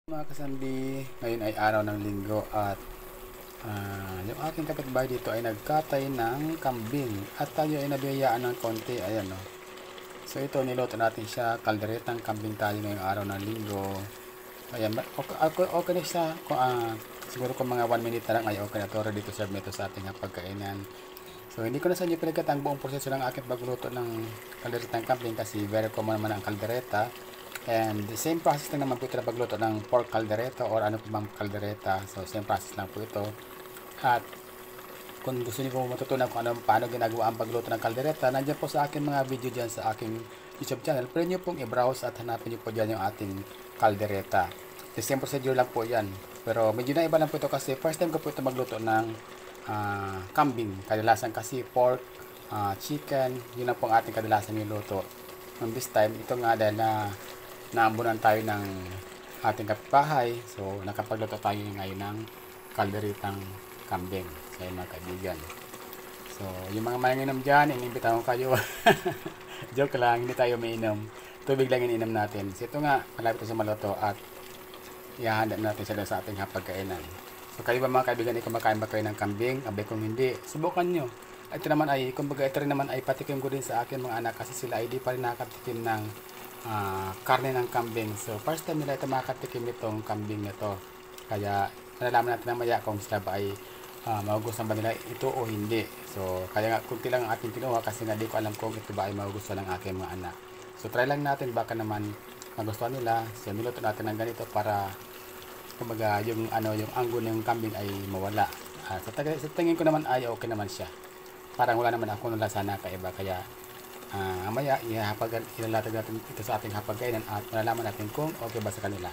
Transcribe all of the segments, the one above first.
Mga kasambi, ngayon ay araw ng linggo at yung aking kapitbahay dito ay nagkatay ng kambing at tayo ay nabiyayaan ng konti. Ayan, no? So ito, niluto natin siya, kalderetang kambing tayo ngayong araw ng linggo. Ayan, okay na siya. Siguro kung mga 1 minute na lang ay okay na to. Ready to serve nito sa ating pagkainan. So hindi ko na sa inyo pinagkat ang buong proseso ng aking pagluto ng kalderetang kambing kasi very common naman ang kaldereta. And the same process lang naman po ito na pagluto ng pork caldereta or ano pa bang caldereta. So same process lang po ito. At kung gusto niyo po matutunan kung paano ginagawa ang pagluto ng caldereta, nandiyan po sa akin mga video dyan sa aking YouTube channel. Pwede niyo pong i-browse at hanapin niyo po dyan yung ating caldereta. The same procedure lang po yan. Pero medyo na iba lang po ito kasi first time ko po ito magluto ng kambing. Kadalasan kasi pork, chicken, yun lang po ang ating kadalasan niluto. And this time, ito nga dahil na naambunan tayo ng ating kapitbahay. So, nakapagluto tayo ngayon ng kalderetang kambing sa mga kaibigan. So, yung mga manginginom dyan, inimbitahan ko kayo. Joke lang, hindi tayo mainom. Tubig lang ininom natin. So, ito nga, malapit sa maluto at ihahanda natin sila sa ating hapagkainan. So, kayo ba mga kaibigan, kumakain ba kayo ng kambing? Abay kung hindi, subukan nyo. Ito naman ay, kumbaga ito rin naman ay patikim ko din sa akin mga anak kasi sila ay di pa rin nakatikim ng karne ng kambing. So, first time nila ito makatikim itong kambing na to. Kaya, malalaman natin namaya kung sila ba ay magugustuhan ba nila ito o hindi. So, kaya nga, kunti lang ang ating kinuha kasi nga di ko alam kung ito ba ay magugustuhan ng aking mga anak. So, try lang natin baka naman magustuhan nila. So, niluto natin ng ganito para kumbaga yung anggo ng kambing ay mawala. Sa tingin ko naman ay okay naman siya. Parang wala naman ako nalasa na kaiba kaya mamaya ilalatag natin ito sa ating hapagkainan at malalaman natin kung okay ba sa kanila.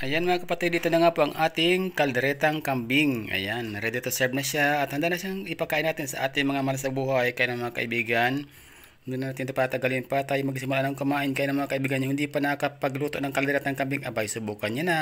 Ayan mga kapatid, dito na nga po ang ating kalderetang kambing. Ayan, ready to serve na siya at handa na siyang ipakain natin sa ating mga mahal sa buhay. Kaya ng mga kaibigan, hindi na natin ito patagalin pa tayo magsimula ng kumain. Kaya ng mga kaibigan, yung hindi pa nakapagluto ng kalderetang kambing, abay subukan niya na.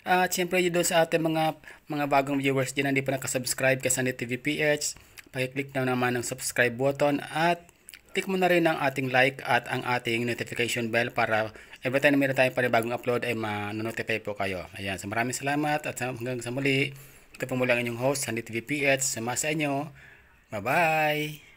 At syempre doon sa ating mga bagong viewers dyan, hindi pa nakasubscribe kay Sandy TV PH, pakiclick na naman ng subscribe button at click mo na rin ang ating like at ang ating notification bell para every time na meron tayong panibagong upload ay ma-notify po kayo. Ayan, so maraming salamat at hanggang sa muli. Ito po muli ang inyong host, Sandy TV PH. Sama sa inyo. Bye-bye!